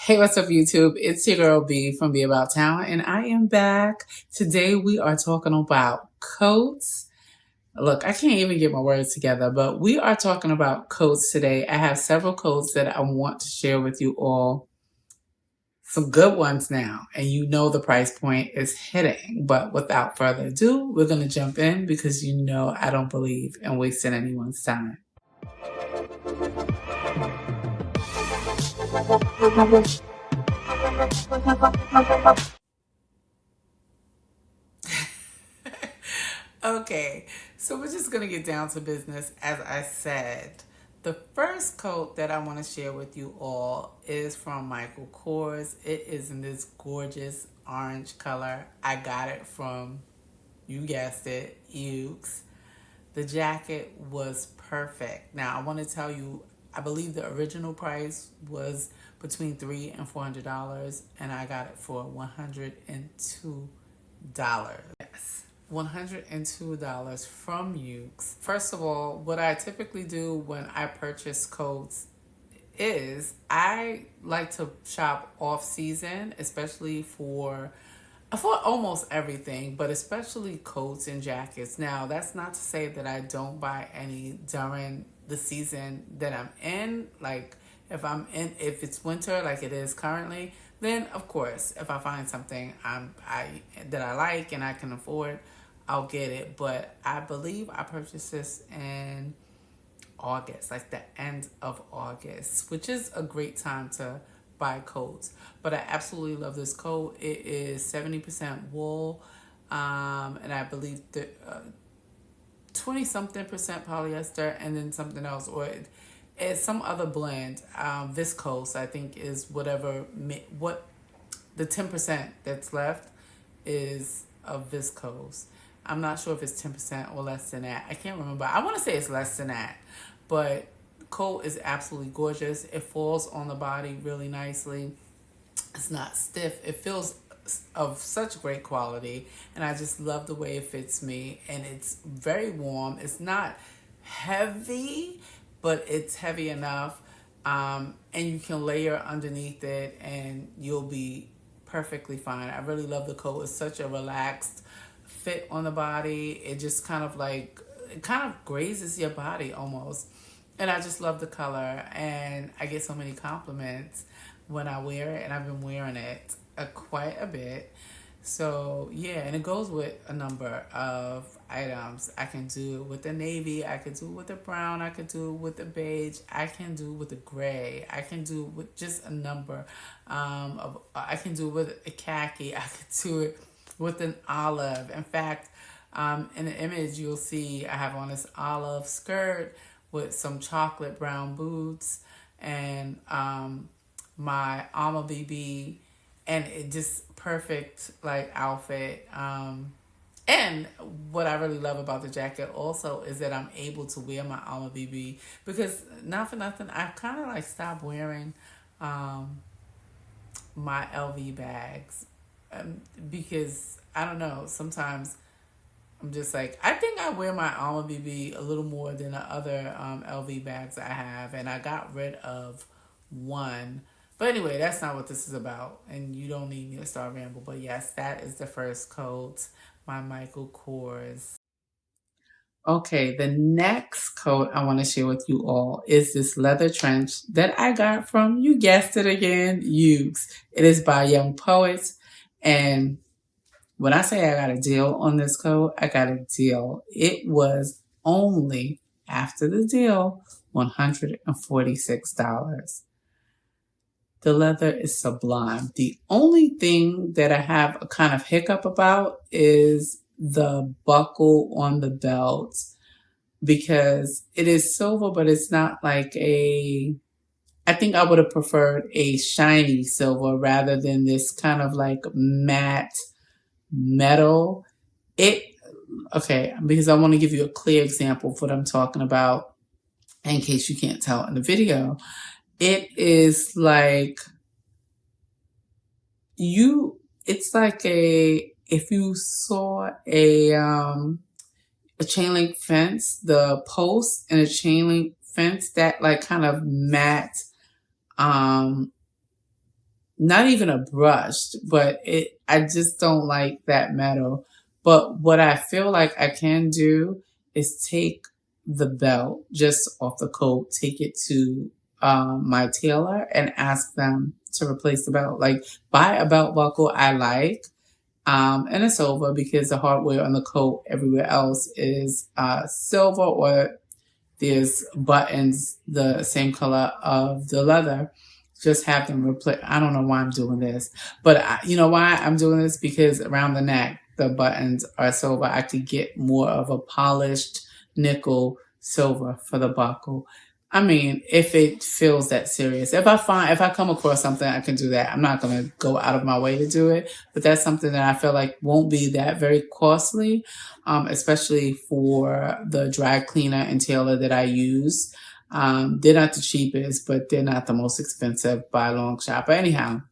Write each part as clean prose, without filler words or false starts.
Hey, what's up, YouTube? It's your girl B from Be About Town, and I am back. Today we are talking about coats. Look, I can't even get my words together, but we are talking about coats today. I have several coats that I want to share with you all. Some good ones now, and you know the price point is hitting. But without further ado, we're going to jump in because you know I don't believe in wasting anyone's time. Okay, so we're just going to get down to business. As I said, the first coat that I want to share with you all is from Micheal Kors. It is in this gorgeous orange color. I got it from, you guessed it, Ukes. The jacket was perfect. Now, I want to tell you, I believe the original price was between $300 and $400, and I got it for $102. Yes. $102 from Ukes. First of all, what I typically do when I purchase coats is I like to shop off season, especially for almost everything, but especially coats and jackets. Now, that's not to say that I don't buy any during the season that I'm in. Like if it's winter like it is currently, then of course, if I find something that I like and I can afford, I'll get it. But I believe I purchased this in August, like the end of August, which is a great time to buy coats. But I absolutely love this coat. It is 70% wool, and I believe that 20 something percent polyester, and then something else, or it's some other blend. Viscose, I think, is what the 10% that's left is of viscose. I'm not sure if it's 10% or less than that. I can't remember. I want to say it's less than that. But coat is absolutely gorgeous. It falls on the body really nicely. It's not stiff. It feels of such great quality. And I just love the way it fits me. And it's very warm. It's not heavy, but it's heavy enough. And you can layer underneath it and you'll be perfectly fine. I really love the coat. It's such a relaxed fit on the body. It just kind of grazes your body almost. And I just love the color, and I get so many compliments when I wear it, and I've been wearing it quite a bit. So yeah, and it goes with a number of items. I can do with the navy, I could do with the brown, I could do with the beige, I can do with the gray, I can do with just a number I can do with a khaki, I could do it with an olive. In fact, in the image you'll see I have on this olive skirt with some chocolate brown boots and my Alma BB, and it just perfect like outfit. And what I really love about the jacket also is that I'm able to wear my Alma BB, because not for nothing, I've kind of like stopped wearing my LV bags, because I don't know, sometimes I'm just like, I think I wear my Alma BB a little more than the other LV bags I have, and I got rid of one. But anyway, that's not what this is about, and you don't need me to start ramble. But yes, that is the first coat, my Micheal Kors. Okay, the next coat I want to share with you all is this leather trench that I got from, you guessed it again, Ukes. It is by Young Poets, and when I say I got a deal on this coat, I got a deal. It was only, after the deal, $146. The leather is sublime. The only thing that I have a kind of hiccup about is the buckle on the belt, because it is silver, but it's not like I think I would have preferred a shiny silver rather than this kind of like matte metal. Okay, because I want to give you a clear example of what I'm talking about in case you can't tell in the video. It is like it's like if you saw a chain link fence, the post in a chain link fence, that like kind of matte not even a brushed, but I just don't like that metal. But what I feel like I can do is take the belt just off the coat, take it to my tailor and ask them to replace the belt. Like buy a belt buckle I like, and a silver because the hardware on the coat everywhere else is silver, or there's buttons the same color of the leather. Just have them replace. I don't know why I'm doing this, but you know why I'm doing this? Because around the neck, the buttons are silver. I could get more of a polished nickel silver for the buckle. I mean, if it feels that serious, if I come across something, I can do that. I'm not going to go out of my way to do it, but that's something that I feel like won't be that very costly, especially for the dry cleaner and tailor that I use. They're not the cheapest, but they're not the most expensive by a long shot. But anyhow,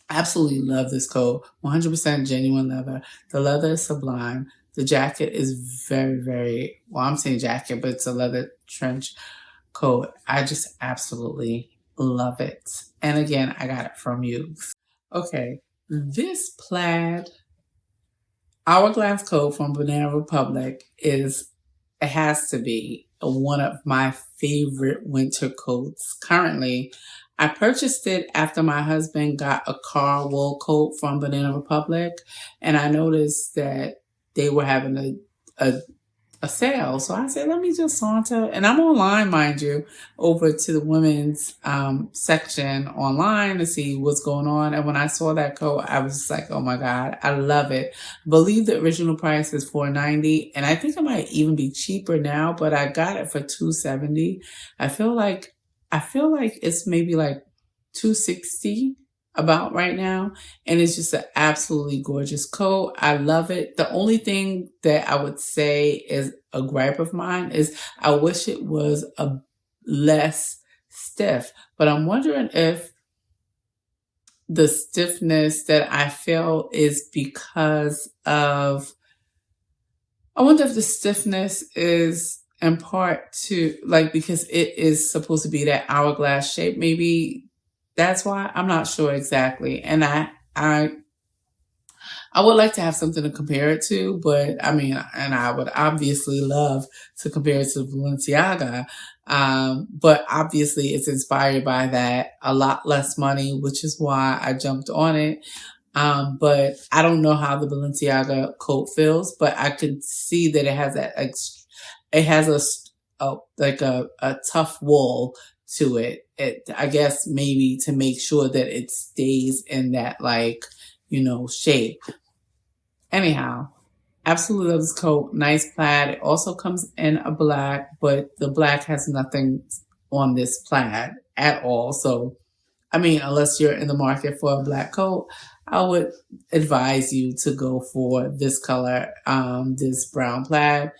absolutely love this coat. 100% genuine leather. The leather is sublime. The jacket is very, very, well, I'm saying jacket, but it's a leather trench coat. I just absolutely love it. And again, I got it from you. Okay, this plaid hourglass coat from Banana Republic it has to be one of my favorite winter coats currently. I purchased it after my husband got a car wool coat from Banana Republic, and I noticed that they were having a sale. So I said, let me just saunter. And I'm online, mind you, over to the women's section online to see what's going on. And when I saw that coat, I was like, oh my God, I love it. I believe the original price is $490, and I think it might even be cheaper now, but I got it for $270. I feel like it's maybe like $260 about right now, and it's just an absolutely gorgeous coat. I love it. The only thing that I would say is a gripe of mine is I wish it was a less stiff, but I'm wondering if the stiffness that I feel is because of, I wonder if the stiffness is in part to like, because it is supposed to be that hourglass shape. Maybe that's why. I'm not sure exactly. And I would like to have something to compare it to, but I mean, and I would obviously love to compare it to Balenciaga. But obviously it's inspired by that, a lot less money, which is why I jumped on it. But I don't know how the Balenciaga coat feels, but I could see that it has it has a tough wool to it. I guess maybe to make sure that it stays in that shape. Anyhow, absolutely love this coat. Nice plaid. It also comes in a black, but the black has nothing on this plaid at all. So, I mean, unless you're in the market for a black coat, I would advise you to go for this color, this brown plaid.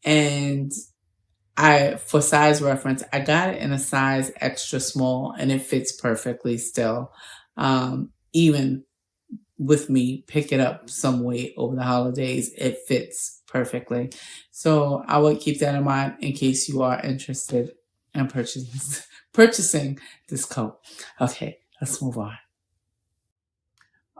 And for size reference, I got it in a size extra small, and it fits perfectly still. Even with me picking up some weight over the holidays, it fits perfectly. So I would keep that in mind in case you are interested in purchasing this coat. Okay, let's move on.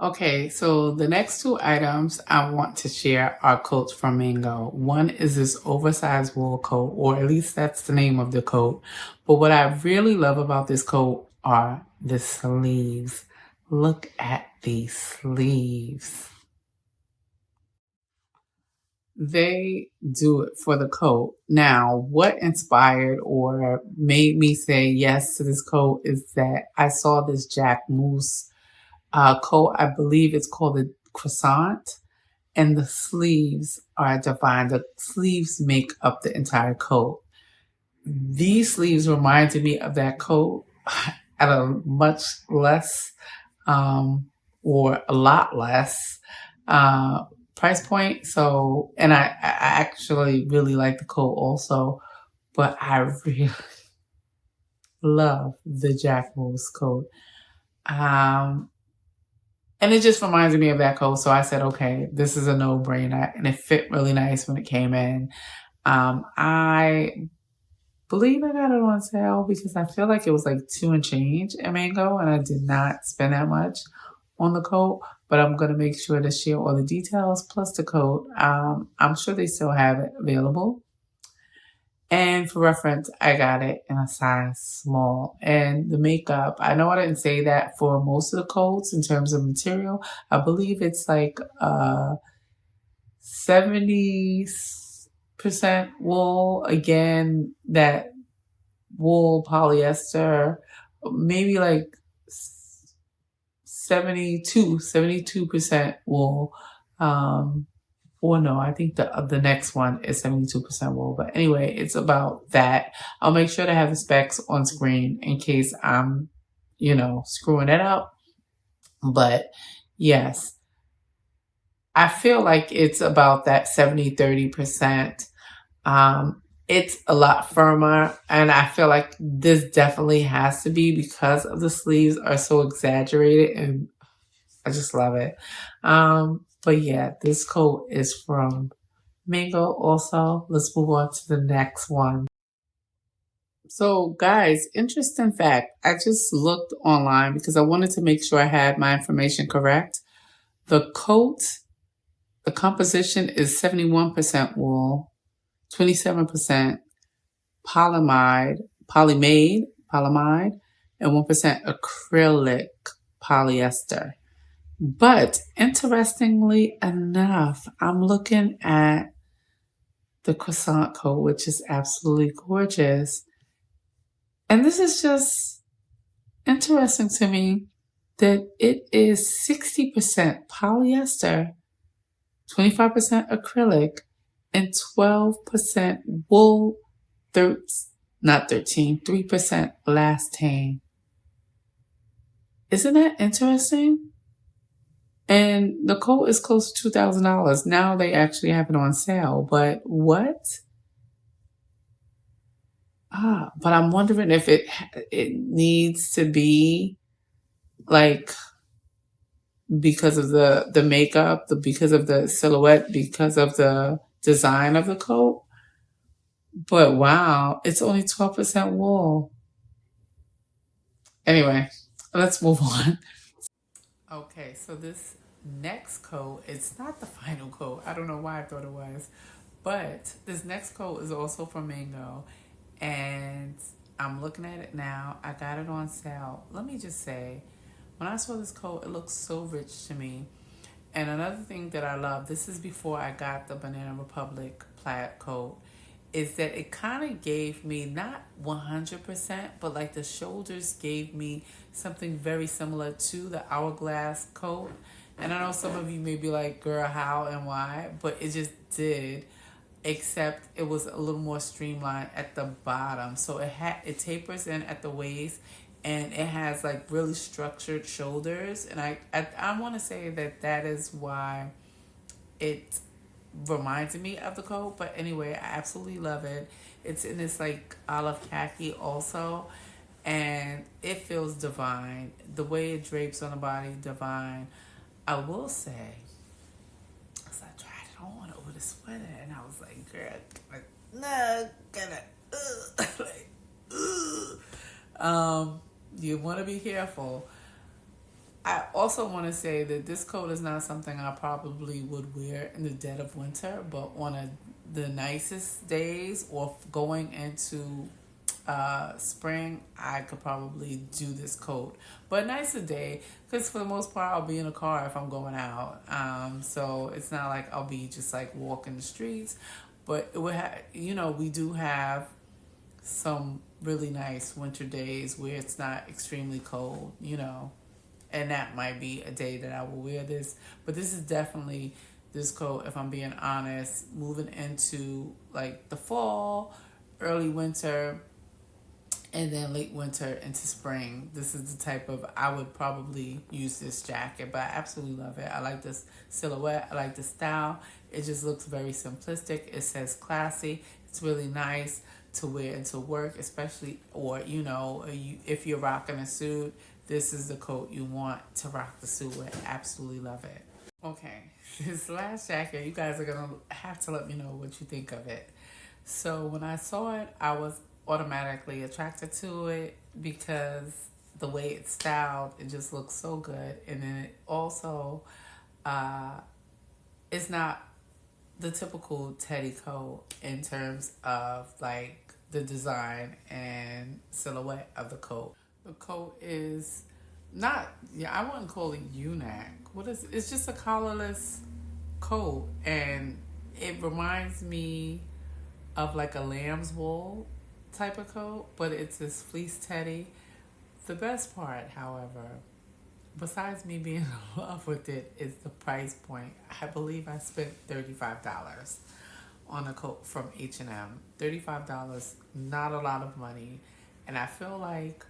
Okay, so the next two items I want to share are coats from Mango. One is this oversized wool coat, or at least that's the name of the coat. But what I really love about this coat are the sleeves. Look at these sleeves. They do it for the coat. Now, what inspired or made me say yes to this coat is that I saw this Jack Moose coat. I believe it's called the croissant, and the sleeves are divine. The sleeves make up the entire coat. These sleeves reminded me of that coat at a much less or a lot less price point. So, and I actually really like the coat also, but I really love the Jack Moose coat. And it just reminds me of that coat. So I said, okay, this is a no-brainer. And it fit really nice when it came in. I believe I got it on sale because I feel like it was like 2 and change at Mango, and I did not spend that much on the coat. But I'm gonna make sure to share all the details plus the coat. I'm sure they still have it available. And for reference, I got it in a size small. And the makeup, I know I didn't say that for most of the coats in terms of material. I believe it's like 70% wool. Again, that wool polyester, maybe like 72% wool. Or no, I think the next one is 72% wool. But anyway, it's about that. I'll make sure to have the specs on screen in case I'm, screwing it up. But yes, I feel like it's about that 70-30%. It's a lot firmer, and I feel like this definitely has to be because of the sleeves are so exaggerated, and I just love it. But yeah, this coat is from Mango also. Let's move on to the next one. So, guys, interesting fact. I just looked online because I wanted to make sure I had my information correct. The coat, the composition is 71% wool, 27% polyamide, and 1% acrylic polyester. But interestingly enough, I'm looking at the croissant coat, which is absolutely gorgeous. And this is just interesting to me that it is 60% polyester, 25% acrylic, and 12% wool, not 13, 3% elastane. Isn't that interesting? And the coat is close to $2,000. Now they actually have it on sale. But what? But I'm wondering if it needs to be like because of the makeup, because of the silhouette, because of the design of the coat. But wow, it's only 12% wool. Anyway, let's move on. Okay, so this next coat, it's not the final coat. I don't know why I thought it was. But this next coat is also from Mango. And I'm looking at it now. I got it on sale. Let me just say, when I saw this coat, it looks so rich to me. And another thing that I love, this is before I got the Banana Republic plaid coat, is that it kind of gave me, not 100%, but like the shoulders gave me something very similar to the Hourglass coat. And I know some of you may be like, girl, how and why? But it just did, except it was a little more streamlined at the bottom. So it tapers in at the waist, and it has like really structured shoulders. And I want to say that is why it reminded me of the coat. But anyway, I absolutely love it. It's in this like olive khaki also, and it feels divine. The way it drapes on the body, divine. I will say, as I tried it on over the sweater, and I was like, girl, like, no, gonna, like, you want to be careful. I also want to say that this coat is not something I probably would wear in the dead of winter, but on the nicest days or going into spring, I could probably do this coat. But nicer day, because for the most part, I'll be in a car if I'm going out. So it's not like I'll be just like walking the streets. But it would we do have some really nice winter days where it's not extremely cold, and that might be a day that I will wear this. But this is definitely this coat, if I'm being honest, moving into like the fall, early winter, and then late winter into spring. This is the type of, I would probably use this jacket, but I absolutely love it. I like this silhouette. I like the style. It just looks very simplistic. It says classy. It's really nice to wear into work, especially, or, if you're rocking a suit, this is the coat you want to rock the suit with. Absolutely love it. Okay, this last jacket, you guys are going to have to let me know what you think of it. So when I saw it, I was automatically attracted to it because the way it's styled, it just looks so good. And then it also, it's not the typical teddy coat in terms of like the design and silhouette of the coat. The coat is not, yeah, I wouldn't call it U-neck. What is it? It's just a collarless coat, and it reminds me of like a lamb's wool type of coat, but it's this fleece teddy. The best part, however, besides me being in love with it, is the price point. I believe I spent $35 on a coat from H&M. $35, not a lot of money. And I feel like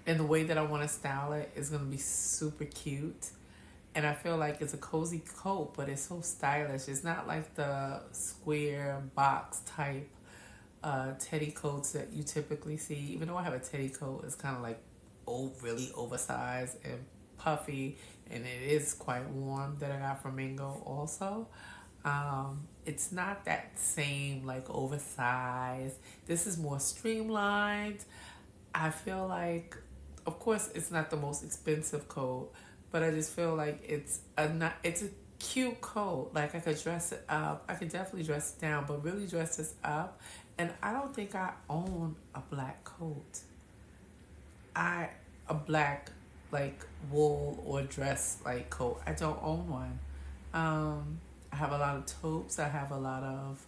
in the way that I want to style it is going to be super cute. And I feel like it's a cozy coat, but it's so stylish. It's not like the square box type teddy coats that you typically see. Even though I have a teddy coat, it's kind of like really oversized and puffy, and it is quite warm, that I got from Mango also. It's not that same like oversized. This is more streamlined. I feel like, of course, it's not the most expensive coat, but I just feel like it's a cute coat. Like I could dress it up. I could definitely dress it down, but really dress this up. And I don't think I own a black coat. A black like wool or dress like coat. I don't own one. I have a lot of taupes. I have a lot of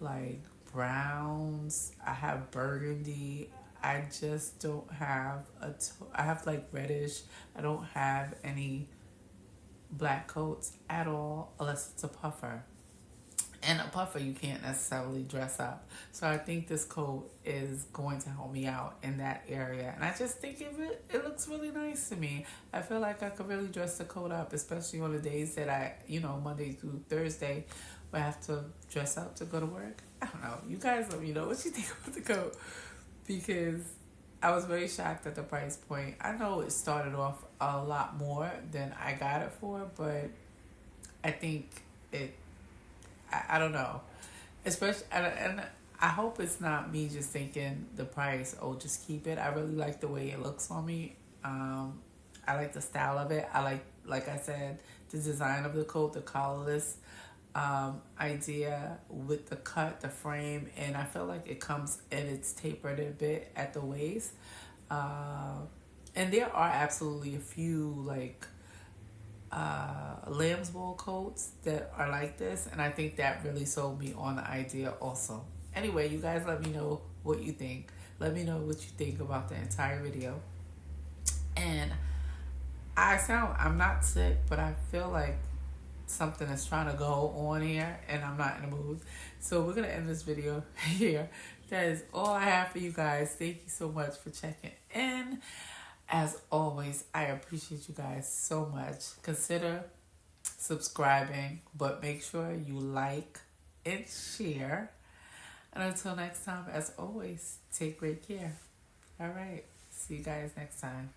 like browns. I have burgundy. I just don't have I have like reddish. I don't have any black coats at all unless it's a puffer. And a puffer you can't necessarily dress up. So I think this coat is going to help me out in that area. And I just think it looks really nice to me. I feel like I could really dress the coat up, especially on the days that I, Monday through Thursday, where I have to dress up to go to work. I don't know. You guys let me know what you think about the coat, because I was very shocked at the price point. I know it started off a lot more than I got it for, but I think I don't know. Especially, and I hope it's not me just thinking the price, just keep it. I really like the way it looks on me. I like the style of it. I like I said, the design of the coat, the collarless idea with the cut, the frame, and I feel like it comes and it's tapered a bit at the waist. And there are absolutely a few like lamb's wool coats that are like this, and I think that really sold me on the idea also. Anyway, you guys let me know what you think. Let me know what you think about the entire video. And I'm not sick, but I feel like something is trying to go on here and I'm not in the mood. So we're gonna end this video here. That is all I have for you guys. Thank you so much for checking in. As always, I appreciate you guys so much. Consider subscribing, but make sure you like and share. And until next time, as always, take great care. All right. See you guys next time.